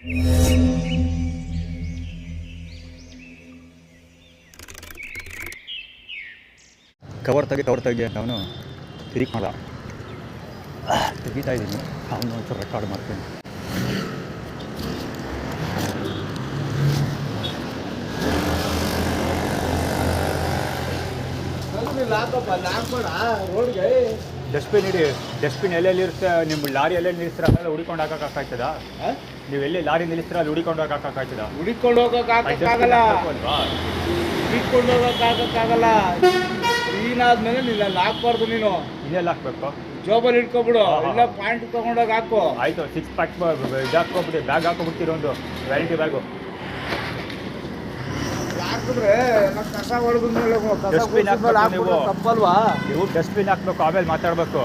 Cover ತೆಗಿ ಅವನು ತಿರುಗಿ ಮಾಡ ತೆಗಿತಾ ಇದ್ದೀನಿ. ಅವನು ಒಂಚೂರು ರೆಕಾರ್ಡ್ ಮಾಡ್ತೀನಿ. ಡಸ್ಟ್ಬಿನ್ ಇಡಿ. ಡಸ್ಟ್ಬಿನ್ ಎಲ್ಲೆಲ್ಲಿ ಇರುತ್ತೆ ನಿಮ್ಮ ಲಾರಿ ಎಲ್ಲೆಲ್ಲಿ ನಿಲ್ಲಿಸ್ತೀರ ಅಲ್ಲೆಲ್ಲ ಹುಡಿಕೊಂಡು ಹಾಕೋಕ್ಕಾಗ್ತದ? ನೀವು ಎಲ್ಲಿ ಲಾರಿ ನಿಲ್ಲಿಸ್ತೀರ ಅಲ್ಲಿ ಹುಡಿಕೊಂಡು ಹಾಕೋಕ್ಕಾಗ್ತದ? ಹುಡಿಕೊಂಡು ಹೋಗೋಕ್ಕಾಗಲ್ಲ. ಹುಡಿಕೊಂಡು ಹೋಗೋಕ್ಕಾಗಲ್ಲ. ನೀನಾದ್ಮೇಲೆ ನೀನು ಅಲ್ಲಿ ಹಾಕ್ಬಾರ್ದು. ನೀನು ಇದೆಲ್ಲ ಹಾಕ್ಬೇಕು. ಜೋಬಲ್ಲಿ ಇಟ್ಕೊಬಿಡು. ಎಲ್ಲ ಪಾಯಿಂಟ್ ತೊಗೊಂಡೋಗಿ ಹಾಕು. ಆಯಿತು. 6 ಪ್ಯಾಕ್ ಇದು ಹಾಕ್ಕೊಬಿಡಿ. ಬ್ಯಾಗ್ ಹಾಕೊಬಿಡ್ತೀರಿ, ಒಂದು ವ್ಯಾರಂಟಿ ಬ್ಯಾಗು ಹಾಕಿದ್ರೆ ಕಸ ಹೊಡೆದ ಮೇಲೆ ಡಸ್ಟ್ಬಿನ್ ಹಾಕ್ಬೇಕು. ತಪ್ಪಲ್ವಾ? ನೀವು ಡಸ್ಟ್ಬಿನ್ ಹಾಕ್ಬೇಕು, ಆಮೇಲೆ ಮಾತಾಡಬೇಕು.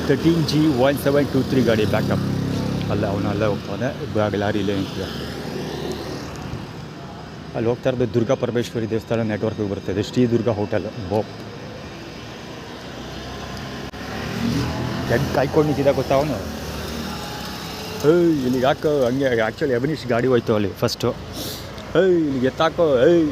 13G1723 ಗಾಡಿ ಬ್ಯಾಕಪ್ ಅಲ್ಲ, ಅವನು ಅಲ್ಲೇ ಹೋಗ್ತಾನೆ. ಬ್ಯಾಗ್ ಲಾರಿ ಇಲ್ಲೇ ನಿಂತಿದೆ. ಅಲ್ಲಿ ಹೋಗ್ತಾ ಇರೋದು ದುರ್ಗಾ ಪರಮೇಶ್ವರಿ ದೇವಸ್ಥಾನ ನೆಟ್ವರ್ಕಿಗೆ ಬರ್ತದೆ. ಶ್ರೀ ದುರ್ಗಾ ಹೋಟೆಲ್ ಬೋಪ್. ಹೆಂಗೆ ಕಾಯ್ಕೊಂಡು ನಿಂತಿದ್ದ ಗೊತ್ತಾ ಅವನು? ಇಲ್ಲಿಗೆ ಹಾಕೋ ಹಂಗೆ. ಆ್ಯಕ್ಚುಲಿ ಎವನಿಶ್ ಗಾಡಿ ಹೋಯ್ತು ಅಲ್ಲಿ ಫಸ್ಟು. ಇಲ್ಲಿಗೆ ಎತ್ತಾಕೋ,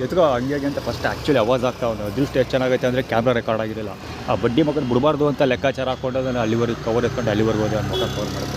ಎತ್ಕೋ ಹಂಗೆ ಅಂತ ಫಸ್ಟ್ ಆ್ಯಕ್ಚುಲಿ ಅವಾಜ್ ಆಗ್ತಾ ಅವನು. ಅದೃಷ್ಟ ಎಷ್ಟು ಚೆನ್ನಾಗೈತೆ ಅಂದರೆ ಕ್ಯಾಮ್ರಾ ರೆಕಾರ್ಡ್ ಆಗಿರಲಿಲ್ಲ. ಆ ಬಡ್ಡಿ ಮಗನ ಬಿಡಬಾರ್ದು ಅಂತ ಲೆಕ್ಕಾಚಾರ ಹಾಕ್ಕೊಂಡು ನಾನು ಅಲ್ಲಿವರೆಗೆ ಕವರ್ ಎತ್ಕೊಂಡು ಅಲ್ಲಿವರೆಗೆ ಹೋದೆ. ಅವ್ನ ಮಗ ಕವರ್ ಮಾಡೋದು.